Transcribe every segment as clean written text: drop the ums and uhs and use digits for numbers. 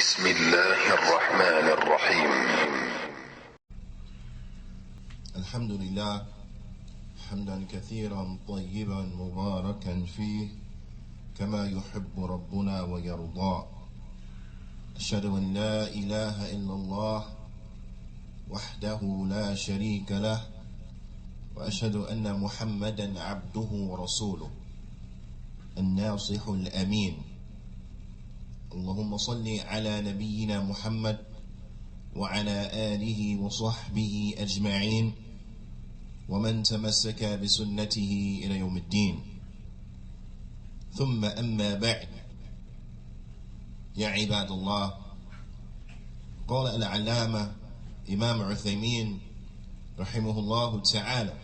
بسم الله الرحمن الرحيم. الحمد لله حمدا كثيرا طيبا مباركا فيه كما يحب ربنا ويرضى. أشهد أن لا إله إلا الله وحده لا شريك له، وأشهد أن محمدا عبده ورسوله الناصح الأمين. اللهم صل على نبينا محمد وعلى آله وصحبه أجمعين ومن تمسك بسنته إلى يوم الدين. ثم أما بعد، يا عباد الله، قال العلامة إمام عثيمين رحمه الله تعالى: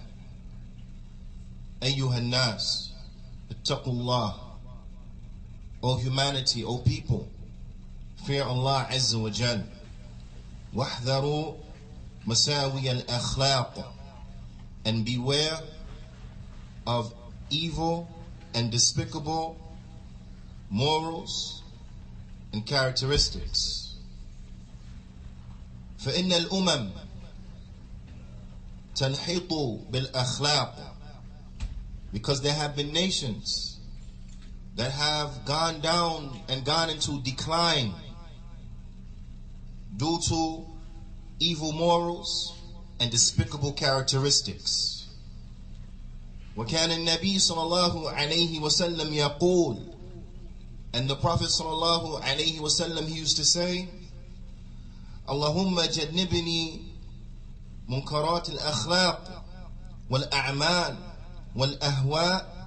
أيها الناس اتقوا الله. O humanity, O people, fear Allah Azza wa Jal. واحذروا مساوي الأخلاق, and beware of evil and despicable morals and characteristics. فإن الأمم تنحط بالأخلاق, because there have been nations that have gone down and gone into decline due to evil morals and despicable characteristics. وكان النبي صلى الله عليه وسلم يقول, and the Prophet صلى الله عليه وسلم, he used to say, اللهم جنبني منكرات الأخلاق والأعمال والأهواء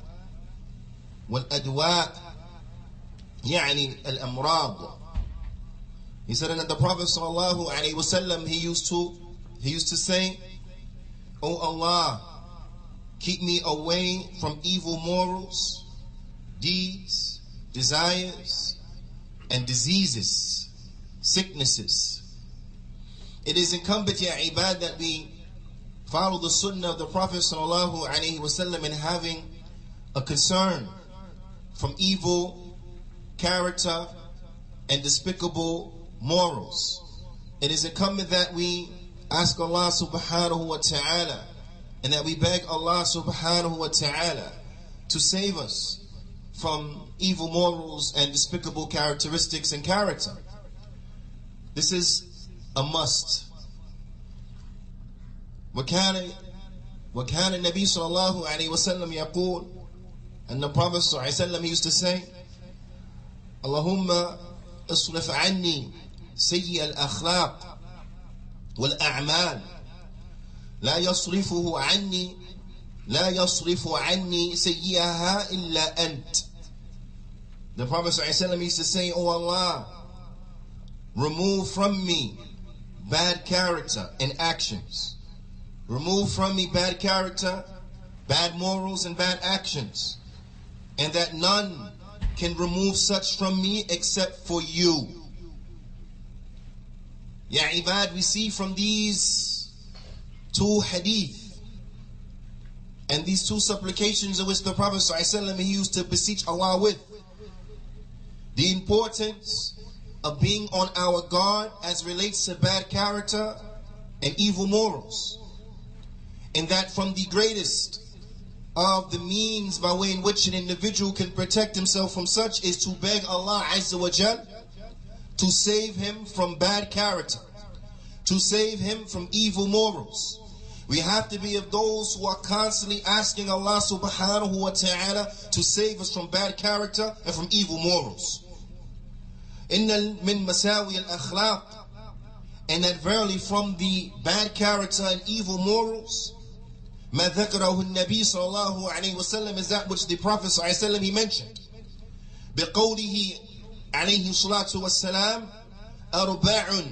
والأدواء, يعني الأمراض. He said that the Prophet sallallahu alaihi wasallam, he used to say, "O Allah, keep me away from evil morals, deeds, desires, and diseases, sicknesses." It is incumbent, ya ibad, that we follow the sunnah of the Prophet sallallahu alaihi wasallam in having a concern from evil character and despicable morals. It is incumbent that we ask Allah subhanahu wa ta'ala, and that we beg Allah subhanahu wa ta'ala to save us from evil morals and despicable characteristics and character. This is a must. وكان النبي صلى الله عليه وسلم يقول, and the Prophet صلى الله عليه وسلم, he used to say, اللهم اصرف عني سيء الأخلاق والأعمال لا يصرف عني سيئها إلا أنت. The Prophet صلى الله عليه وسلم used to say, "Oh Allah, remove from me bad character and actions. Remove from me bad character, bad morals, and bad actions. And that none can remove such from me except for you." Ya ibad, we see from these two hadith and these two supplications of which the Prophet ﷺ, he used to beseech Allah with, the importance of being on our guard as relates to bad character and evil morals. And that from the greatest of the means by way in which an individual can protect himself from such is to beg Allah Azza wa Jal to save him from bad character, to save him from evil morals. We have to be of those who are constantly asking Allah subhanahu wa ta'ala to save us from bad character and from evil morals. Inna min masawi al-akhlaq, and that verily from the bad character and evil morals, ما ذكره النبي صلى الله عليه وسلم, is that which the Prophet صلى الله عليه وسلم, he mentioned. بقوله عليه الصلاة والسلام: أربع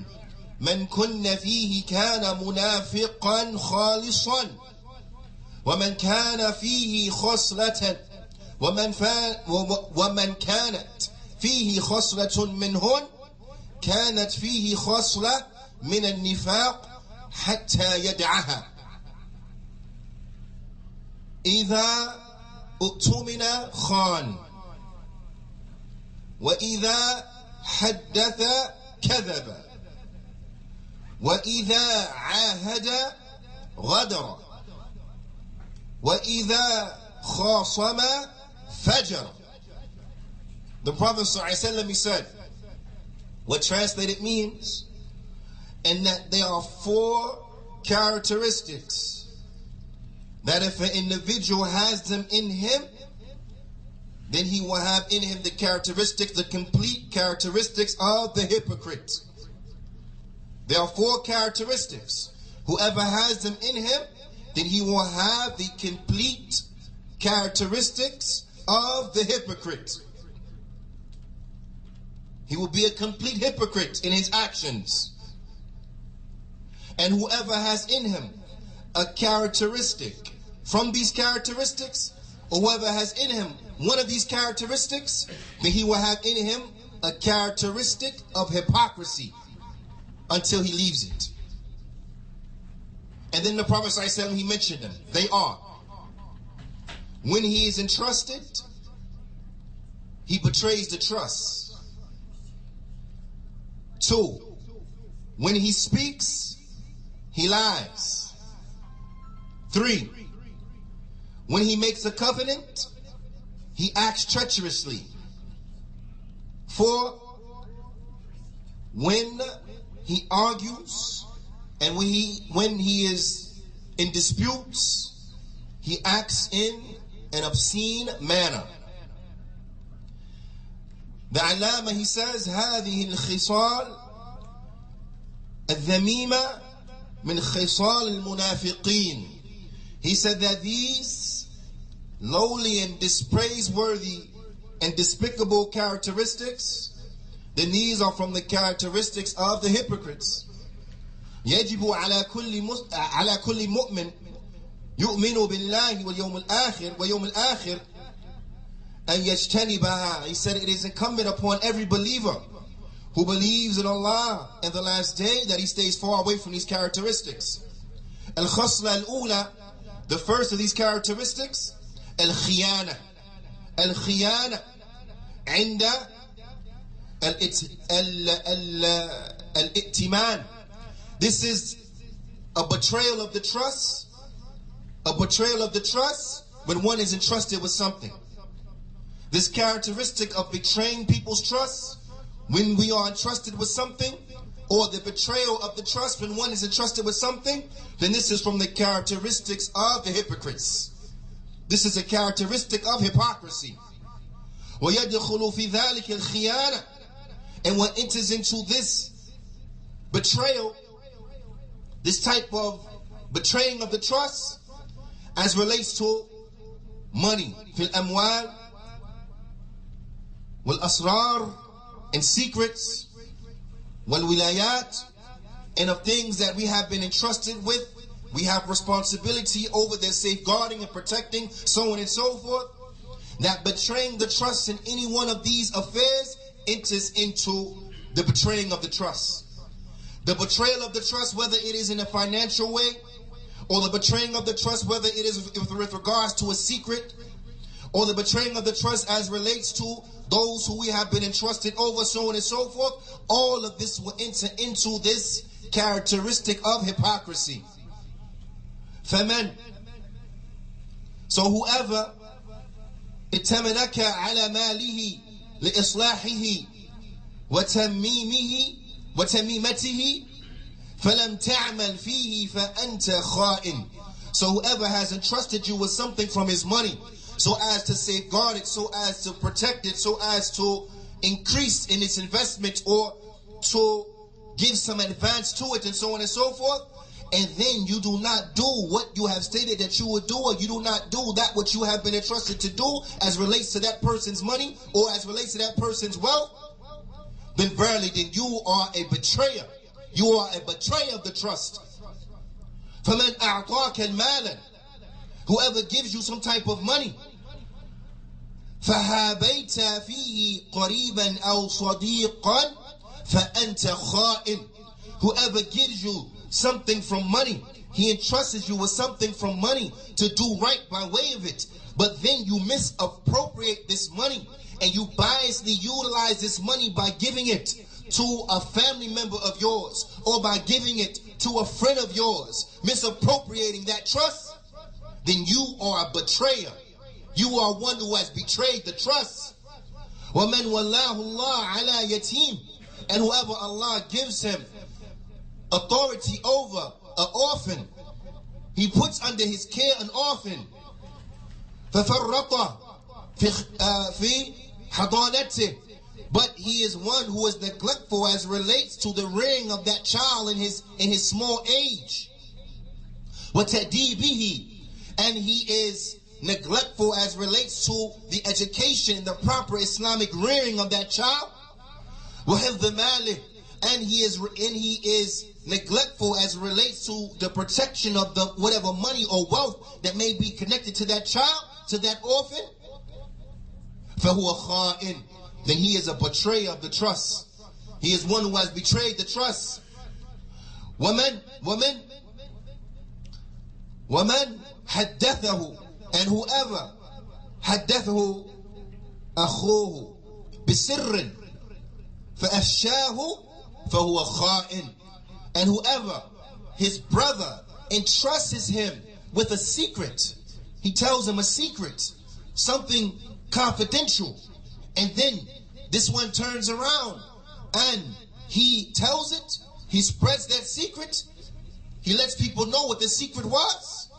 من كن فيه كان منافقا خالصا، ومن كان فيه خصلة ومن كانت فيه خصلة منهن كانت فيه خصلة من النفاق حتى يدعها. إذا اؤتمن خان، وإذا حدث كذب وإذا عاهد غدر وإذا خاصم فجر. The Prophet ﷺ, he said, what translated means, and that there are 4 characteristics that if an individual has them in him, then he will have in him the characteristics, the complete characteristics of the hypocrite. There are 4 characteristics. Whoever has them in him, then he will have the complete characteristics of the hypocrite. He will be a complete hypocrite in his actions. And whoever has in him a characteristic from these characteristics, or whoever has in him one of these characteristics, then he will have in him a characteristic of hypocrisy until he leaves it. And then the Prophet ﷺ, he mentioned them. They are: when he is entrusted, he betrays the trust. 2, when he speaks, he lies. 3, when he makes a covenant, he acts treacherously. 4, when he argues and when he is in disputes, he acts in an obscene manner. The Alama, he says, هذه الخصال الذميمة من خصال المنافقين. He said that these lowly and dispraiseworthy and despicable characteristics, then these are from the characteristics of the hypocrites. يجب على كل مؤمن يؤمن بالله واليوم الآخر أن يجتنبها. He said it is incumbent upon every believer who believes in Allah and the last day that he stays far away from these characteristics. الخصلة الأولى, the first of these characteristics, الخيانة. الخيانة عند الائتمان. This is a betrayal of the trust. A betrayal of the trust when one is entrusted with something. This characteristic of betraying people's trust when we are entrusted with something, or the betrayal of the trust when one is entrusted with something, then this is from the characteristics of the hypocrites. This is a characteristic of hypocrisy. وَيَدْخُلُ فِي ذَلِكَ الْخِيَانَةِ. And what enters into this betrayal, this type of betraying of the trust, as relates to money, fil amwal, wal asrar, and secrets, wal wilayat, and of things that we have been entrusted with. We have responsibility over their safeguarding and protecting, so on and so forth. That betraying the trust in any one of these affairs enters into the betraying of the trust. The betrayal of the trust, whether it is in a financial way, or the betraying of the trust, whether it is with regards to a secret, or the betraying of the trust as relates to those who we have been entrusted over, so on and so forth, all of this will enter into this characteristic of hypocrisy. فَمَنْ, so whoever اتمنك على ماله لإصلاحه وتميمته فلم تعمل فيه فأنت خائن. So whoever has entrusted you with something from his money, so as to safeguard it, so as to protect it, so as to increase in its investment, or to give some advance to it, and so on and so forth, and then you do not do what you have stated that you would do, or you do not do that which you have been entrusted to do as relates to that person's money, or as relates to that person's wealth, then verily, then you are a betrayer. You are a betrayer of the trust. فَمَنْ أَعْطَاكَ الْمَالًا, whoever gives you some type of money, فَهَابَيْتَ فِيهِ قَرِيبًا أَوْ صَدِيقًا فَأَنْتَ خَائِنٌ. Whoever gives you something from money, he entrusts you with something from money to do right by way of it, but then you misappropriate this money and you biasly utilize this money by giving it to a family member of yours, or by giving it to a friend of yours, misappropriating that trust, then you are a betrayer. You are one who has betrayed the trust. وَمَنْ وَاللَّهُ اللَّهُ عَلَى يَتِيمٍ, and whoever Allah gives him authority over an orphan, he puts under his care an orphan, فَفَرَّطَ فِي حَضَانَتِهِ, but he is one who is neglectful as relates to the rearing of that child in his small age. وَتَأْدِيبِهِ, and he is neglectful as relates to the education, the proper Islamic rearing of that child. وَحِفْظِ مَالِهِ, and he is neglectful as relates to the protection of the whatever money or wealth that may be connected to that child, to that orphan. فَهُوَ خَائِنٌ, then he is a betrayer of the trust. He is one who has betrayed the trust. وَمَنْ حَدَّثَهُ, and whoever حَدَّثَهُ أَخُوهُ بِسِرٍّ فَأَفْشَاهُ فَهُوَ خَائِنٌ, and whoever his brother entrusts him with a secret, he tells him a secret, something confidential, and then this one turns around and he tells it, he spreads that secret, he lets people know what the secret was,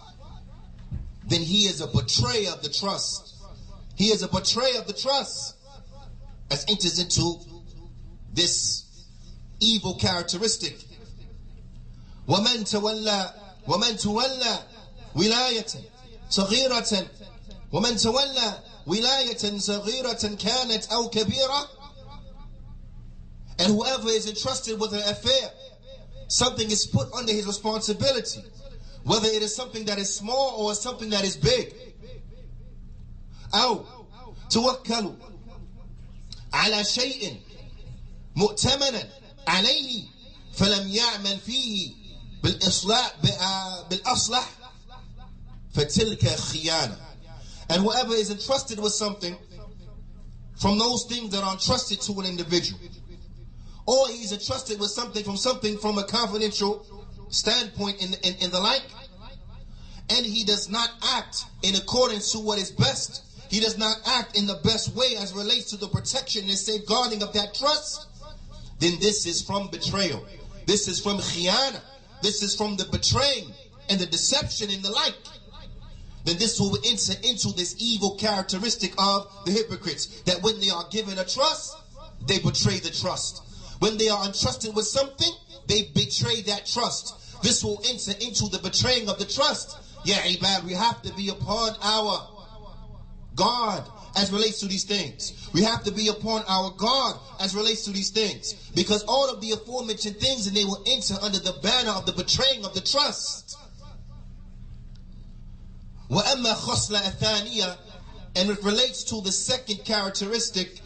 then he is a betrayer of the trust. He is a betrayer of the trust, as enters into this evil characteristic. وَمَنْ تَوَلَّى وِلَايَةً صَغِيرَةً وَمَنْ تَوَلَّى وِلَايَةً صَغِيرَةً كَانَتْ أَوْ كَبِيرَةً, and whoever is entrusted with an affair, something is put under his responsibility, whether it is something that is small or something that is big. أو توكلوا على شيء مؤتمنا عليه فلم يعمل فيه بالأصلح فتلك خيانة, and whoever is entrusted with something from those things that are entrusted to an individual, or he's entrusted with something from a confidential standpoint in the like, and he does not act in accordance to what is best, he does not act in the best way as relates to the protection and safeguarding of that trust, then this is from betrayal. This is from khiyana. This is from the betraying and the deception and the like. Then this will enter into this evil characteristic of the hypocrites, that when they are given a trust, they betray the trust. When they are entrusted with something, they betray that trust. This will enter into the betraying of the trust. Yeah, ibad, we have to be upon our guard as relates to these things. We have to be upon our guard as relates to these things, because all of the aforementioned things, and they will enter under the banner of the betraying of the trust. وَأَمَّا خَصْلَ الثَّانِيَةِ, and it relates to the second characteristic,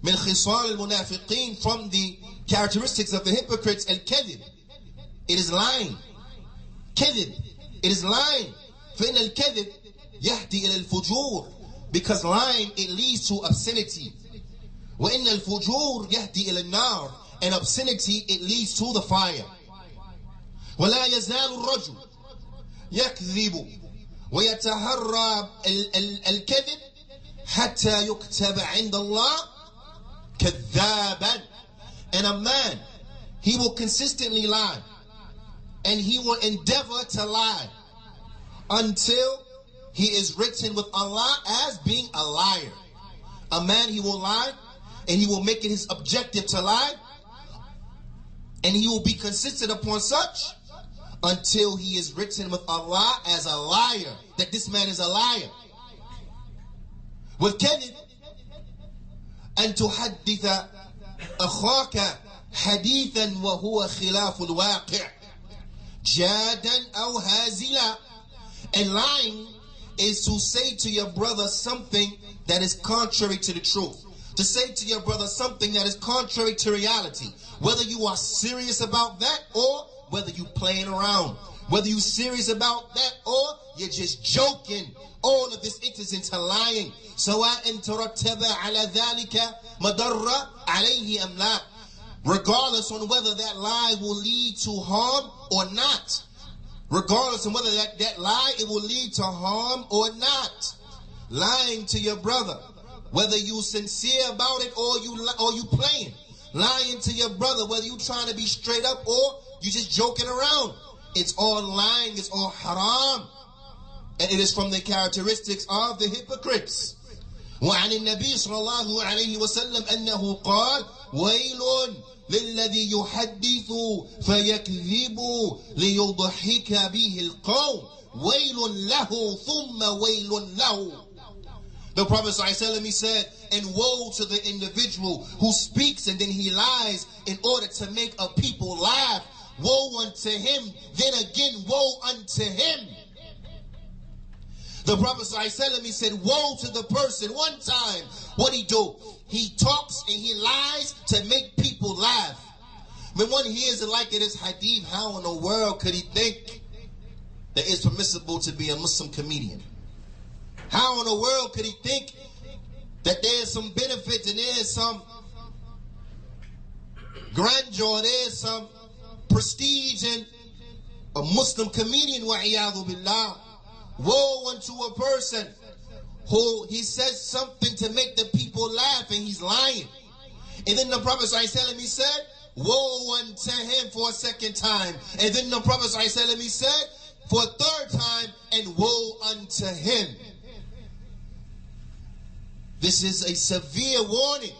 مِنْ خِصَالِ الْمُنَافِقِينَ, from the characteristics of the hypocrites, الْكَذِب, it is lying. كذب, it is lying. فَإِنَّ الْكَذِب يَهْدِي إِلَى الْفُجُورِ, because lying, it leads to obscenity. وَإِنَّ الْفُجُورِ يَهْدِي إِلَى النَّارِ, and obscenity, it leads to the fire. وَلَا يَزَالُ الرَّجُلُ يَكْذِبُ وَيَتَهَرَّى الْكَذِبِ حَتَّى يُكْتَبَ عِنْدَ اللَّهِ كَذَّابًا, and a man, he will consistently lie, and he will endeavor to lie until he is written with Allah as being a liar. A man, he will lie, and he will make it his objective to lie, and he will be consistent upon such until he is written with Allah as a liar, that this man is a liar. With kadhib, أن تحدث أخاك حديثا وهو خلاف الواقع جادا أو هازلا, and lying is to say to your brother something that is contrary to the truth. To say to your brother something that is contrary to reality. Whether you are serious about that or whether you playing around. Whether you serious about that or you're just joking. All of this enters into lying. سواء ترتب على ذلك مضرة عليه أم لا. regardless on whether that lie will lead to harm or not. Regardless on whether that lie, it will lead to harm or not. Lying to your brother, whether you sincere about it or you playing. Lying to your brother, whether you trying to be straight up or you just joking around. It's all lying, it's all haram. And it is from the characteristics of the hypocrites. وعن النبي صلى الله عليه وسلم أنه قال ويل للذي يحدث فيكذب ليضحك به القوم ويل له ثم ويل له. The Prophet ﷺ, he said, and woe to the individual who speaks and then he lies in order to make a people laugh. Woe unto him, then again woe unto him. The Prophet ﷺ, he said, woe to the person. One time, what he do? He talks and he lies to make people laugh. When one hears it like it is hadith, how in the world could he think that it's permissible to be a Muslim comedian? How in the world could he think that there's some benefit and there's some grandeur, there's some prestige in a Muslim comedian? Wa'iyadhu billah. Woe unto a person who he says something to make the people laugh and he's lying. And then the Prophet ﷺ, he said, woe unto him for a second time. And then the Prophet ﷺ, he said, for a third time, and woe unto him. This is a severe warning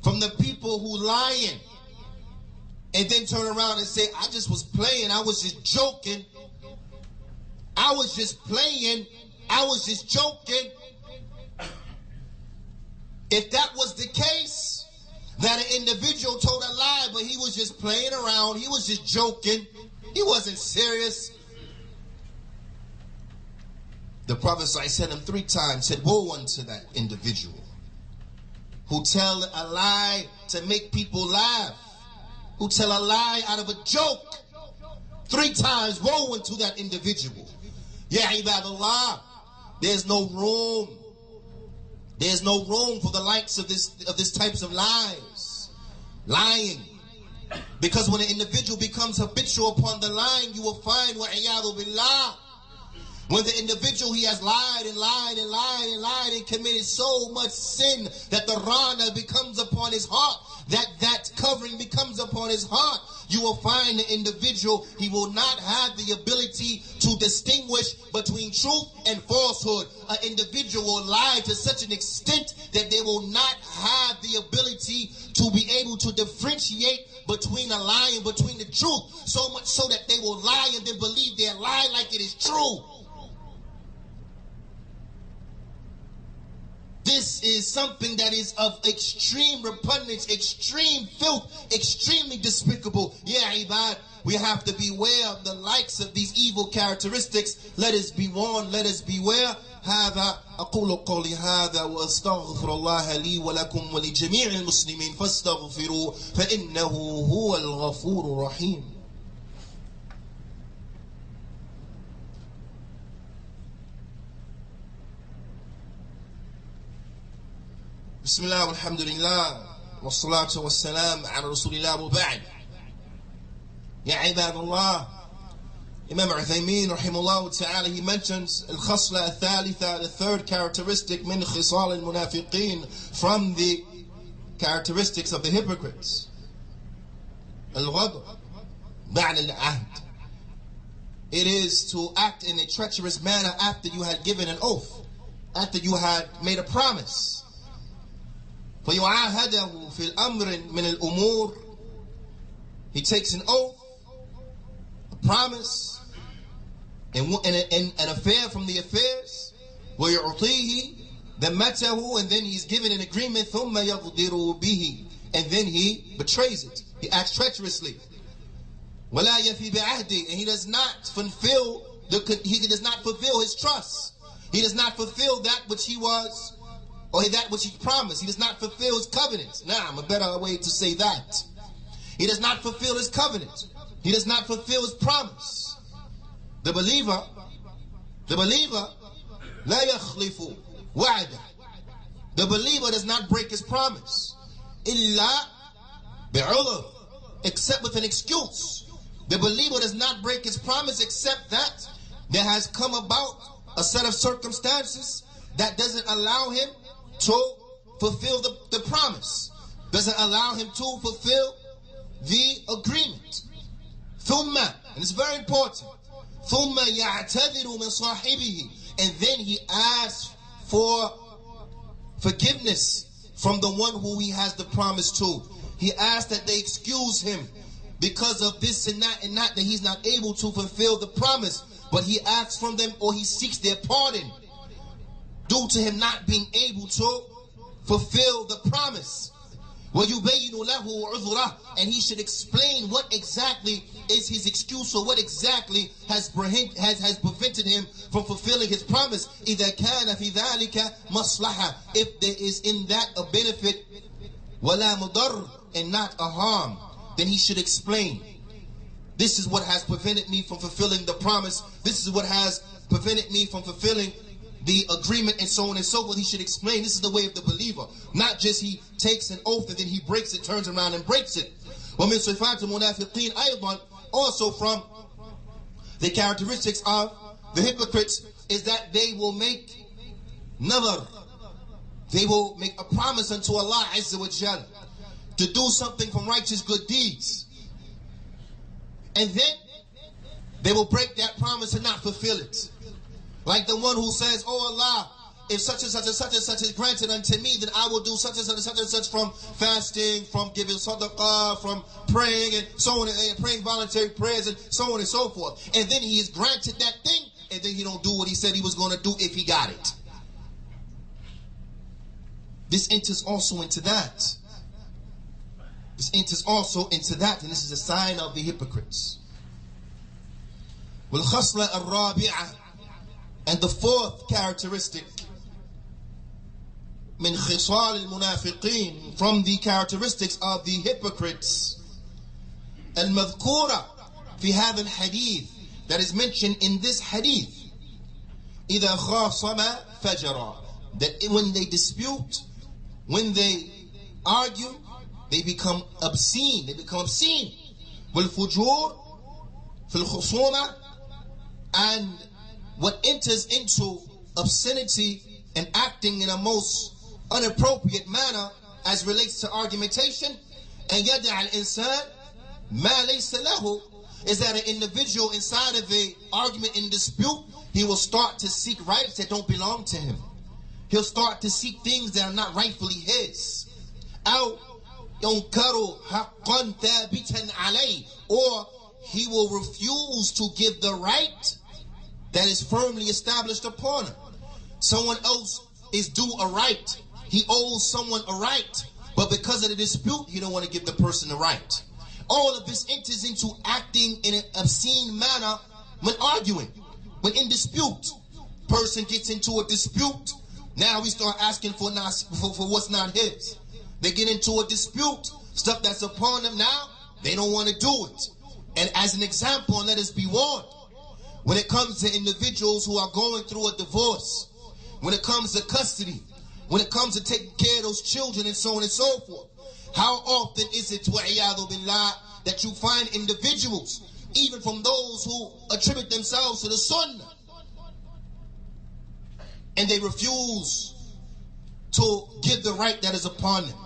from the people who lying and then turn around and say, I just was playing, I was just joking. I was just playing. I was just joking. If that was the case, that an individual told a lie, but he was just playing around, he was just joking, he wasn't serious. The Prophet ﷺ 3 times said, woe unto that individual who tell a lie to make people laugh, who tell a lie out of a joke. 3 times, woe unto that individual. Ya ibadallah, there's no room. There's no room for the likes of this types of lies. Lying. Because when an individual becomes habitual upon the lying, you will find wa'iyadu billah. When the individual, he has lied and lied and lied and lied and committed so much sin that the rana becomes upon his heart, that covering becomes upon his heart, you will find the individual, he will not have the ability to distinguish between truth and falsehood. An individual will lie to such an extent that they will not have the ability to be able to differentiate between a lie and between the truth, so much so that they will lie and then believe their lie like it is true. This is something that is of extreme repugnance, extreme filth, extremely despicable. Yeah, ibad, we have to beware of the likes of these evil characteristics. Let us be warned, let us beware. هذا أقول قولي هذا وأستغفر الله لي ولكم ولجميع المسلمين فاستغفروه فإنه هو الغفور الرحيم. بسم الله والحمد لله والصلاة والسلام على رسول الله وبعد. يا عباد الله, Imam Uthaymin rahimahullah ta'ala, he mentions الخصلة الثالثة, the third characteristic من خصال المنافقين, from the characteristics of the hypocrites. الغدر بعد العهد. It is to act in a treacherous manner after you had given an oath, after you had made a promise. فيعاهده في الأمر من الأمور. He takes an oath, a promise, and an affair from the affairs. ويعطيه ذمته, and then he's given an agreement. ثم يغدر به, and then he betrays it. He acts treacherously. ولا يفي بعهده, and he does not fulfill his trust. He does not fulfill that which he was, or that which he promised. He does not fulfill his covenant. Nah, a better way to say that. He does not fulfill his covenant. He does not fulfill his promise. The believer, لا يخلف وعده. The believer does not break his promise. إلا bi'udhr, except with an excuse. The believer does not break his promise except that there has come about a set of circumstances that doesn't allow him to fulfill the promise, doesn't allow him to fulfill the agreement. Thumma, and it's very important, ثُمَّ يَعْتَذِرُ مِنْ صَاحِبِهِ, and then he asks for forgiveness from the one who he has the promise to. He asks that they excuse him because of this and that he's not able to fulfill the promise. But he asks from them, or he seeks their pardon due to him not being able to fulfill the promise. وَيُبَيِّنُ لَهُ عُذْرَهُ, and he should explain what exactly is his excuse, or what exactly has prevented him from fulfilling his promise. إِذَا كَانَ فِي ذَلِكَ مَصْلَحَةً, if there is in that a benefit, وَلَا مُضَرٍّ, and not a harm, then he should explain. This is what has prevented me from fulfilling the promise. This is what has prevented me from fulfilling the agreement, and so on and so forth. He should explain. This is the way of the believer. Not just he takes an oath and then he breaks it, turns around and breaks it. وَمِن صِفَاتِ الْمُنَافِقِينَ أَيْضًا, also from the characteristics of the hypocrites is that they will make nadhar. They will make a promise unto Allah Azza wa Jal to do something from righteous good deeds. And then they will break that promise and not fulfill it. Like the one who says, oh Allah, if such and such and such and such is granted unto me, then I will do such and such and such and such, from fasting, from giving sadaqah, from praying and so on, and praying voluntary prayers and so on and so forth. And then he is granted that thing, and then he don't do what he said he was going to do if he got it. This enters also into that. This enters also into that, and this is a sign of the hypocrites. وَالْخَصْلَةَ الرَّابِعَةِ, and the fourth characteristic, مِنْ خِصَالِ الْمُنَافِقِينَ, from the characteristics of the hypocrites, الْمَذْكُورَةِ فِي هَذَا الْحَدِيثِ, that is mentioned in this hadith, إِذَا خَاصَمَ فَجَرًا, that when they dispute, when they argue, they become obscene. They become obscene. وَالْفُجُورِ فِي الْخُصُومَةِ, and what enters into obscenity and acting in a most inappropriate manner as relates to argumentation, and يَدَعَ الْإِنسَانِ مَا لَيْسَ لَهُ, is that an individual inside of an argument and dispute, he will start to seek rights that don't belong to him. He'll start to seek things that are not rightfully his. أو ينكر حقا ثابتا عليه, or he will refuse to give the right that is firmly established upon him. Someone else is due a right. He owes someone a right, but because of the dispute, he don't want to give the person the right. All of this enters into acting in an obscene manner when arguing, when in dispute. Person gets into a dispute. Now we start asking for what's not his. They get into a dispute, stuff that's upon them now, they don't want to do it. And as an example, let us be warned, when it comes to individuals who are going through a divorce, when it comes to custody, when it comes to taking care of those children and so on and so forth, how often is it, وَعِيَاذُ بِاللَّهِ, that you find individuals, even from those who attribute themselves to the Sunnah, and they refuse to give the right that is upon them.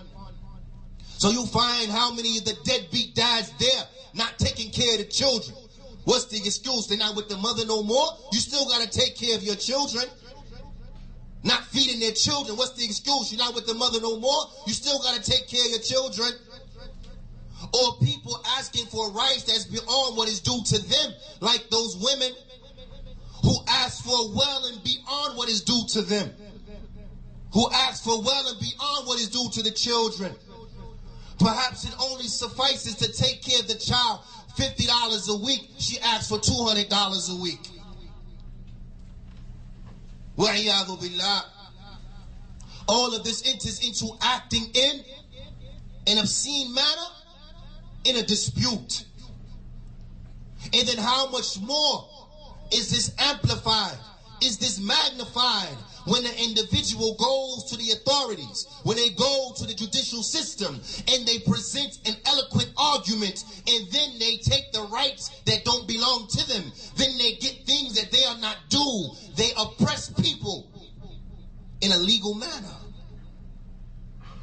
So you find how many of the deadbeat dads there not taking care of the children. What's the excuse? They're not with the mother no more. You still got to take care of your children. Not feeding their children. What's the excuse? You're not with the mother no more. You still got to take care of your children. Or people asking for rights that's beyond what is due to them, like those women who ask for well and beyond what is due to them, who ask for well and beyond what is due to the children. Perhaps it only suffices to take care of the child $50 a week. She asks for $200 a week. وَعِيَاذُ بِاللَّهِ. All of this enters into acting in an obscene manner in a dispute. And then how much more is this amplified? Is this magnified when an individual goes to the authorities, when they go to the judicial system, and they present an eloquent argument, and then they take the rights that don't belong to them, then they get things that they are not due. They oppress people in a legal manner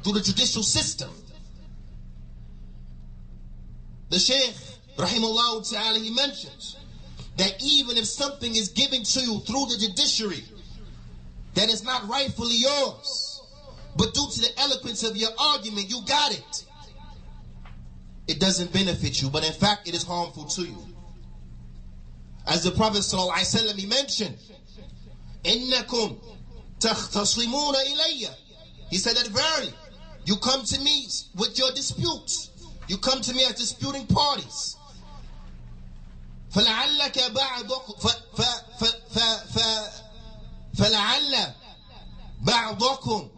through the judicial system. The Shaykh, rahimahullah ta'ala, he mentions that even if something is given to you through the judiciary that is not rightfully yours, but due to the eloquence of your argument, you got it, it doesn't benefit you, but in fact it is harmful to you. As the Prophet sallallahu alaihi wasallam, he mentioned, "Innakum takhtasimuna ilayya." He said that verily, you come to me with your disputes. You come to me as disputing parties. فَلَعَلَّ بَعْضَكُمْ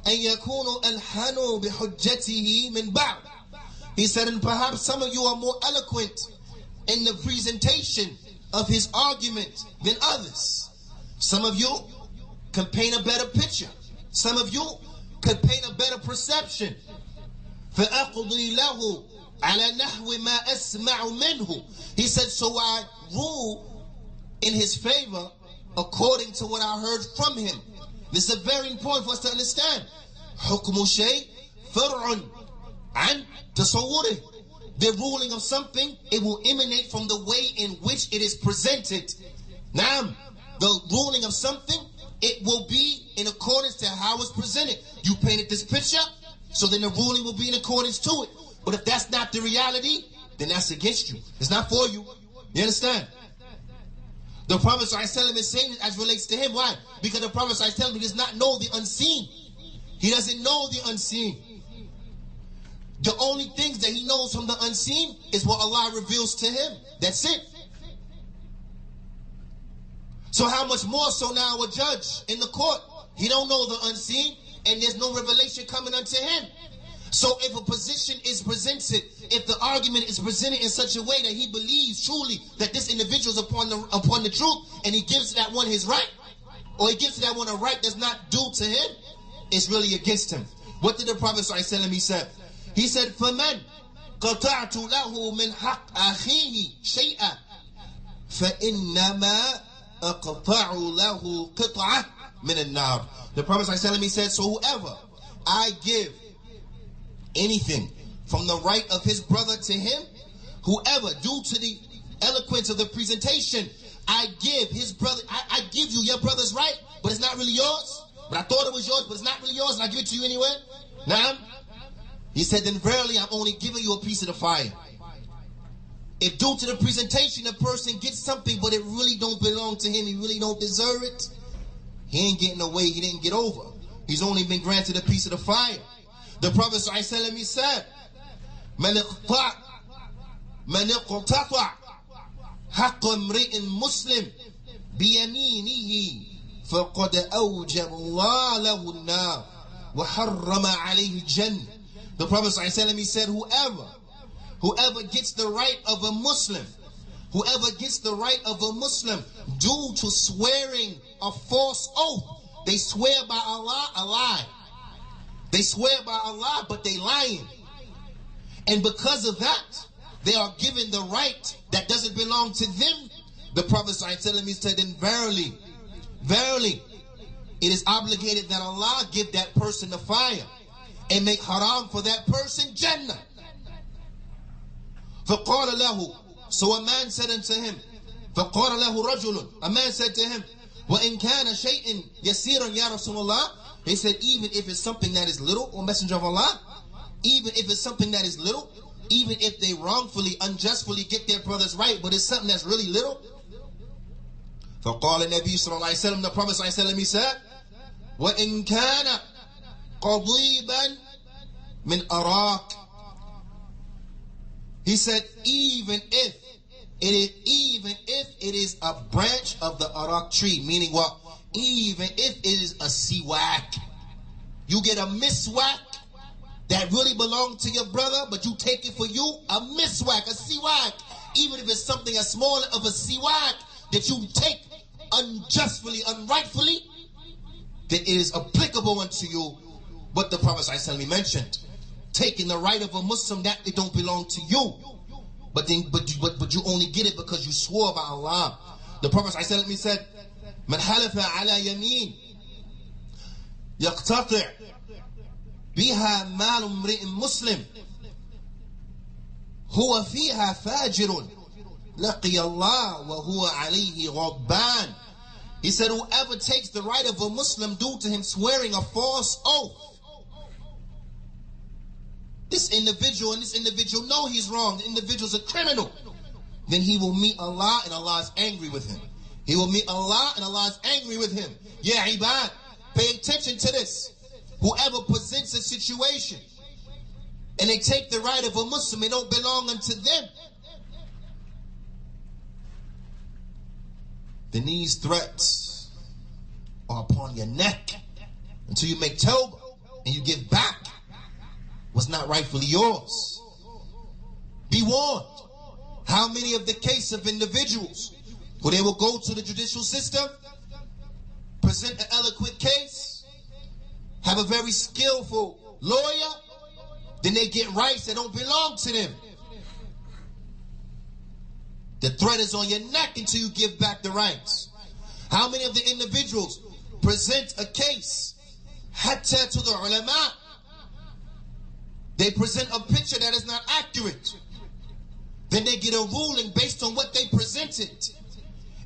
أَنْ يَكُونُوا أَلْحَنُوا بِحُجَّتِهِ مِنْ بَعْضٍ. He said, and perhaps some of you are more eloquent in the presentation of his argument than others. Some of you can paint a better picture. Some of you can paint a better perception. فَأَقْضِي لَهُ عَلَى نَحْوِ مَا أَسْمَعُ مِنْهُ. He said, so I rule in his favor according to what I heard from him. This is very important for us to understand. حُكْمُ شَيْءٍ فَرْعٌ عَنْ تَصَوُّرِهِ. The ruling of something, it will emanate from the way in which it is presented. Now, the ruling of something, it will be in accordance to how it's presented. You painted this picture, so then the ruling will be in accordance to it. But if that's not the reality, then that's against you. It's not for you. You understand? The Prophet ﷺ is saying it as relates to him. Why? Because the Prophet ﷺ does not know the unseen. He doesn't know the unseen. The only things that he knows from the unseen is what Allah reveals to him. That's it. So how much more so now a judge in the court? He don't know the unseen, and there's no revelation coming unto him. So if a position is presented, if the argument is presented in such a way that he believes truly that this individual is upon the truth, and he gives that one his right, or he gives that one a right that's not due to him, it's really against him. What did the Prophet ﷺ, he said? He said, فَمَنْ قَطَعْتُ لَهُ مِنْ حَقِّ أَخِيهِ شَيْئًا فَإِنَّمَا أَقْطَعُ لَهُ قِطْعَةً مِنَ النَّارِ. The Prophet ﷺ, he said, so whoever I give anything from the right of his brother to him, whoever, due to the eloquence of the presentation, I give his brother, I give you your brother's right, but it's not really yours. But I thought it was yours, but it's not really yours, and I give it to you anyway. Now, he said, then verily I'm only giving you a piece of the fire. If due to the presentation, the person gets something, but it really don't belong to him, he really don't deserve it, he ain't getting away, he didn't get over. He's only been granted a piece of the fire. The Prophet ﷺ, he said, مَنِ اقْتَطَعَ حَقَّ امْرِئٍ مُسْلِمٍ بِيَمِينِهِ فَقَدْ أَوْجَبَ اللَّهُ لَهُ النَّارِ وَحَرَّمَ عَلَيْهِ الْجَنَّةَ. The Prophet ﷺ, he said, whoever gets the right of a Muslim, whoever gets the right of a Muslim due to swearing a false oath, they swear by Allah a lie. They swear by Allah, but they lying. And because of that, they are given the right that doesn't belong to them. The Prophet ﷺ said, then verily, verily, it is obligated that Allah give that person the fire and make haram for that person Jannah. فَقَالَ لَهُ. So a man said unto him, فَقَالَ لَهُ رَجُلٌ. A man said to him, وَإِنْ كَانَ شَيْءٍ يَسِيرًا يَا رَسُولَ اللَّهِ. He said, even if it's something that is little, O Messenger of Allah, even if it's something that is little, even if they wrongfully, unjustly get their brother's right, but it's something that's really little. فَقَالَ النَّبِيُّ صَلَّى اللَّهُ عَلَيْهِ وسلم, the Prophet ﷺ, he said, وَإِنْ كَانَ قَضِيبًا مِنْ أَرَاقٍ. He said, even if it is a branch of the arak tree, meaning what? Even if it is a siwak, you get a miswak that really belongs to your brother, but you take it for you, a miswak, a siwak, even if it's something as small of a siwak that you take unjustly, unrightfully, that it is applicable unto you what the Prophet ﷺ mentioned. Taking the right of a Muslim that it don't belong to you. But you only get it because you swore by Allah. The Prophet ﷺ said, Man halafa ala yameen yaqtati' biha mal imri'in muslim huwa fiha fajirun laqiya Allah wa huwa alayhi ghadban. He said, whoever takes the right of a Muslim due to him swearing a false oath, this individual know he's wrong, the individual's a criminal, then he will meet Allah and Allah is angry with him. He will meet Allah and Allah is angry with him. Yeah, ibad, pay attention to this. Whoever presents a situation and they take the right of a Muslim, it don't belong unto them, then these threats are upon your neck until you make tawbah and you give back what's not rightfully yours. Be warned. How many of the case of individuals who they will go to the judicial system, present an eloquent case, have a very skillful lawyer, then they get rights that don't belong to them. The threat is on your neck until you give back the rights. How many of the individuals present a case, hatta to the ulama, they present a picture that is not accurate, then they get a ruling based on what they presented,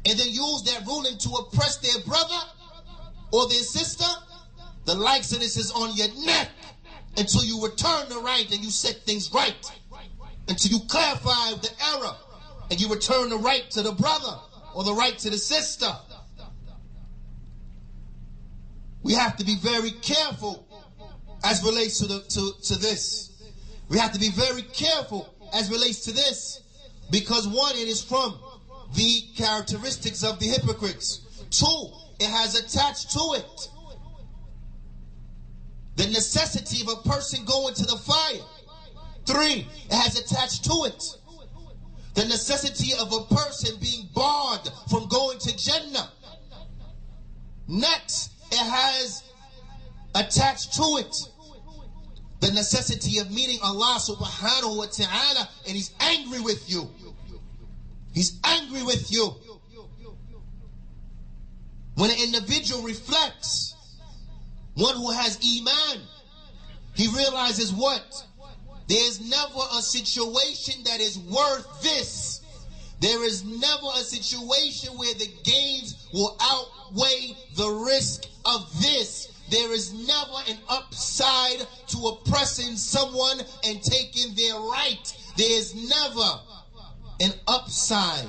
and then use that ruling to oppress their brother or their sister. The likes of this is on your neck until you return the right and you set things right, until you clarify the error and you return the right to the brother or the right to the sister. We have to be very careful as relates to this. We have to be very careful as relates to this, because one, it is from the characteristics of the hypocrites. Two, it has attached to it the necessity of a person going to the fire. Three, it has attached to it the necessity of a person being barred from going to Jannah. Next, it has attached to it the necessity of meeting Allah subhanahu wa ta'ala, and He's angry with you. He's angry with you. When an individual reflects, one who has iman, he realizes what? There's never a situation that is worth this. There is never a situation where the gains will outweigh the risk of this. There is never an upside to oppressing someone and taking their right. There is never an upside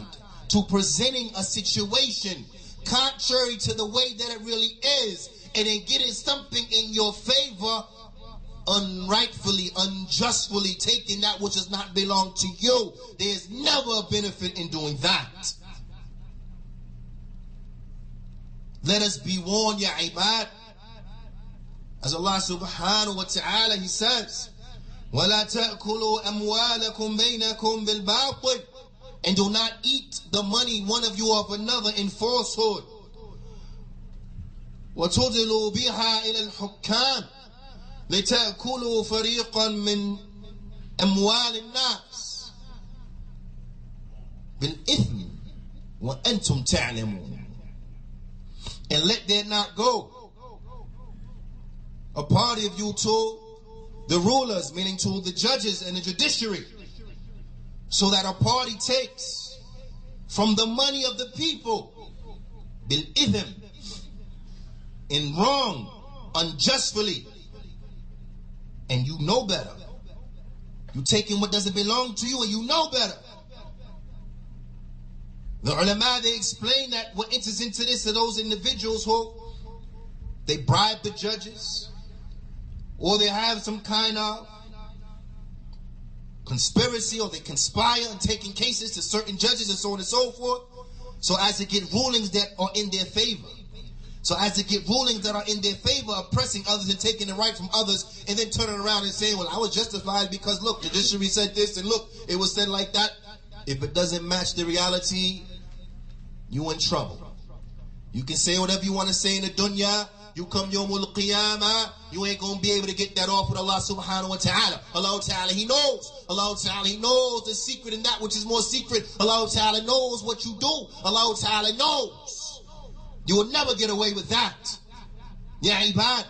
to presenting a situation contrary to the way that it really is, and then getting something in your favor unrightfully, unjustly, taking that which does not belong to you. There's never a benefit in doing that. Let us be warned, ya ibad. As Allah subhanahu wa ta'ala, He says, وَلَا تَأْكُلُوا أَمْوَالَكُمْ بَيْنَكُمْ بِالْبَاطِلِ, and do not eat the money one of you of another in falsehood. وَتُدْلُوا بِهَا إِلَى الْحُكَّامِ لِتَأْكُلُوا فَرِيقًا مِّنْ أَمْوَالِ النَّاسِ بِالْإِثْمِ وَأَنْتُمْ تَعْلَمُونَ. And let there not go a party of you to the rulers, meaning to the judges and the judiciary, so that a party takes from the money of the people bil ithm, in wrong, unjustly, and you know better. You taking what doesn't belong to you and you know better. The ulama, they explain that what enters into this are those individuals who they bribe the judges, or they have some kind of conspiracy, or they conspire in taking cases to certain judges and so on and so forth, so as to get rulings that are in their favor. So as to get rulings that are in their favor, oppressing others and taking the right from others, and then turning around and saying, well, I was justified because, look, the judiciary said this, and look, it was said like that. If it doesn't match the reality, you in trouble. You can say whatever you want to say in the dunya, you come yawmul qiyamah, you ain't gonna be able to get that off with Allah subhanahu wa ta'ala. Allah ta'ala, He knows. Allah ta'ala, He knows the secret and that which is more secret. Allah ta'ala knows what you do. Allah ta'ala knows. You will never get away with that. Ya ibad,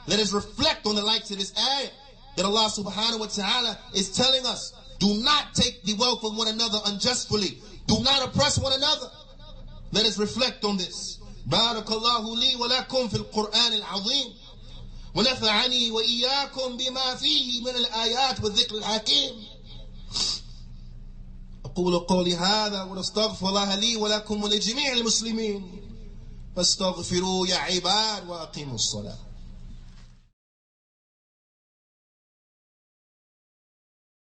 let us reflect on the likes of this ayah that Allah subhanahu wa ta'ala is telling us. Do not take the wealth of one another unjustly. Do not oppress one another. Let us reflect on this. بارك الله لي ولكم في القرآن العظيم ونفعني وإياكم بما فيه من الآيات والذكر الحكيم. أقول قولي هذا وأستغفر الله لي ولكم ولجميع المسلمين فاستغفروا يا عباد وأقيموا الصلاة.